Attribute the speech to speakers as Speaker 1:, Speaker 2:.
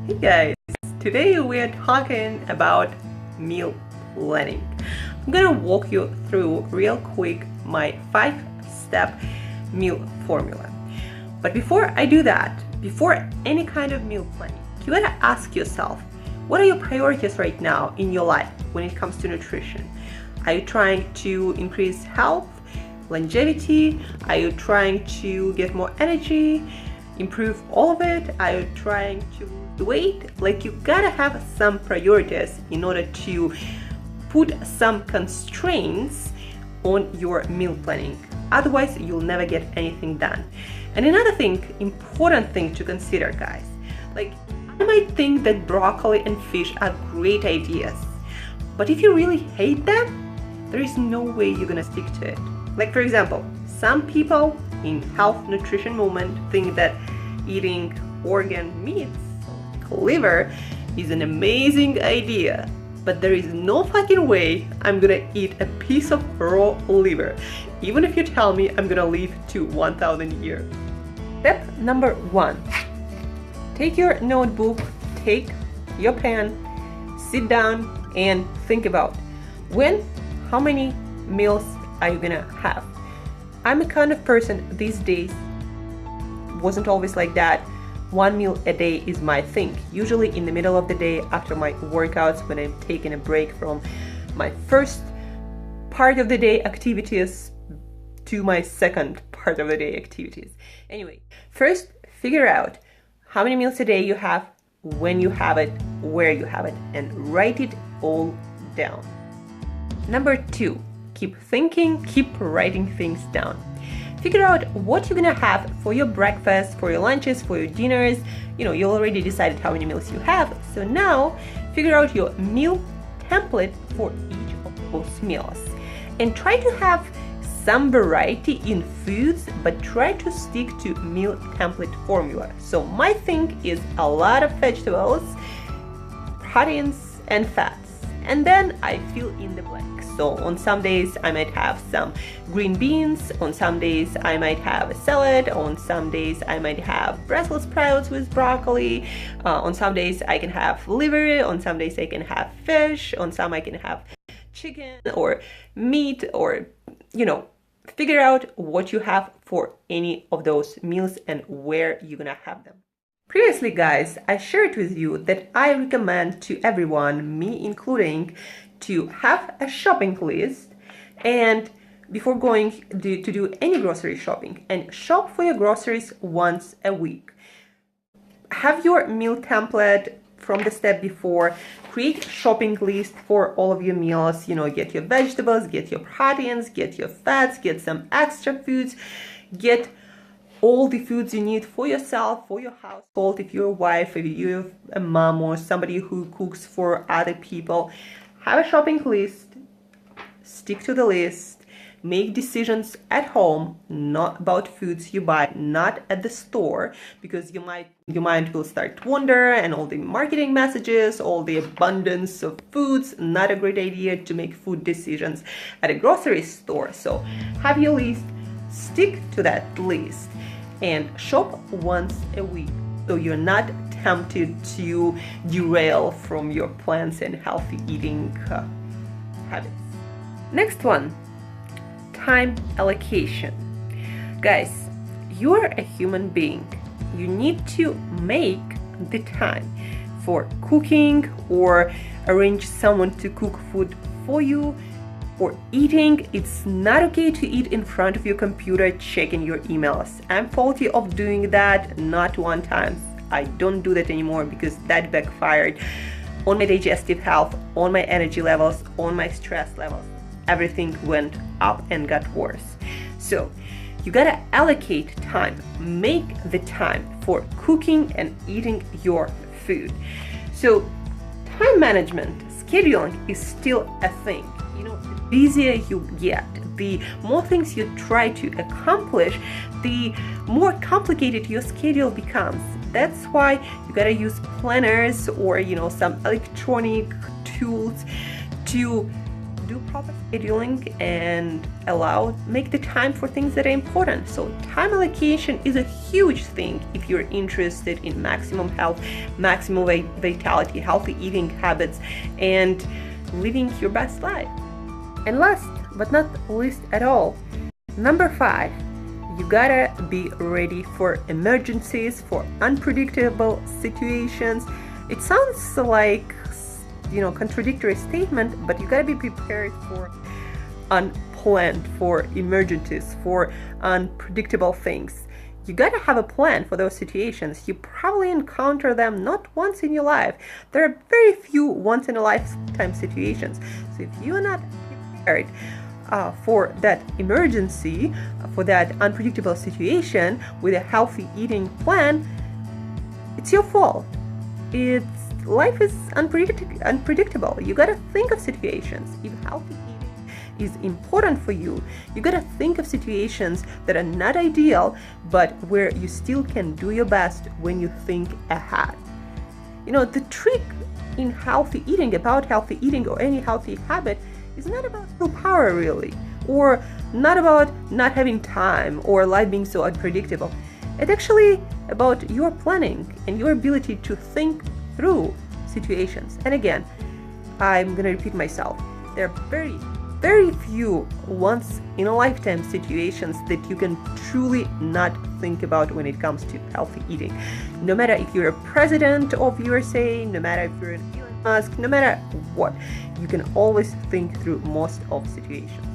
Speaker 1: Hey guys, today we're talking about meal planning. I'm gonna walk you through real quick my 5-step meal formula. But before I do that, before any kind of meal planning, you gotta ask yourself, what are your priorities right now in your life when it comes to nutrition? Are you trying to increase health, longevity? Are you trying to get more energy, improve all of it? Are you trying to lose weight? Like, you gotta have some priorities in order to put some constraints on your meal planning. Otherwise, you'll never get anything done. And another thing, important thing to consider, guys, like, I might think that broccoli and fish are great ideas, but if you really hate them, there is no way you're gonna stick to it. Like, for example, some people in health nutrition movement think that eating organ meats, like liver, is an amazing idea, but there is no fucking way I'm gonna eat a piece of raw liver, even if you tell me I'm gonna live to 1000 years. Step number 1. Take your notebook, take your pen, sit down and think about how many meals are you gonna have. I'm a kind of person these days, wasn't always like that. 1 meal a day is my thing. Usually in the middle of the day after my workouts, when I'm taking a break from my first part of the day activities to my second part of the day activities. Anyway, first figure out how many meals a day you have, when you have it, where you have it, and write it all down. Number 2, keep thinking, keep writing things down. Figure out what you're gonna have for your breakfast, for your lunches, for your dinners. You already decided how many meals you have. So now figure out your meal template for each of those meals. And try to have some variety in foods, but try to stick to meal template formula. So my thing is a lot of vegetables, proteins, and fats. And then I fill in the blank. So on some days I might have some green beans, on some days I might have a salad, on some days I might have Brussels sprouts with broccoli, on some days I can have liver, on some days I can have fish, on some I can have chicken or meat, or figure out what you have for any of those meals and where you're gonna have them. Previously, guys, I shared with you that I recommend to everyone, me including, to have a shopping list and before going to do any grocery shopping, and shop for your groceries once a week. Have your meal template from the step before, create a shopping list for all of your meals, get your vegetables, get your proteins, get your fats, get some extra foods, get all the foods you need for yourself, for your household, if you're a wife, if you're a mom or somebody who cooks for other people. Have a shopping list, stick to the list, make decisions at home, not about foods you buy, not at the store, because your mind will start to wander, and all the marketing messages, all the abundance of foods, not a great idea to make food decisions at a grocery store. So have your list, stick to that list, and shop once a week so you're not tempted to derail from your plans and healthy eating habits. Next one, time allocation. Guys, you're a human being. You need to make the time for cooking or arrange someone to cook food for you. For eating, it's not okay to eat in front of your computer checking your emails. I'm faulty of doing that, not one time. I don't do that anymore because that backfired on my digestive health, on my energy levels, on my stress levels. Everything went up and got worse. So you gotta allocate time, make the time for cooking and eating your food. So time management, scheduling is still a thing. The busier you get, the more things you try to accomplish, the more complicated your schedule becomes. That's why you gotta use planners or some electronic tools to do proper scheduling and make the time for things that are important. So time allocation is a huge thing if you're interested in maximum health, maximum vitality, healthy eating habits, and living your best life. And last but not least at all, number 5, you gotta be ready for emergencies, for unpredictable situations. It sounds like, contradictory statement, but you gotta be prepared for unplanned, for emergencies, for unpredictable things. You gotta have a plan for those situations. You probably encounter them not once in your life. There are very few once in a lifetime situations. So if you're not prepared for that emergency, for that unpredictable situation with a healthy eating plan, it's your fault. Life is unpredictable. You gotta think of situations. If healthy eating is important for you, you gotta think of situations that are not ideal, but where you still can do your best when you think ahead. The trick in healthy eating, about healthy eating or any healthy habit, is not about willpower really, or not about not having time or life being so unpredictable. It's actually about your planning and your ability to think through situations. And again, I'm gonna repeat myself. There are very, very few once in a lifetime situations that you can truly not think about when it comes to healthy eating. No matter if you're a president of USA, no matter if you're an Elon Musk, no matter what, you can always think through most of situations.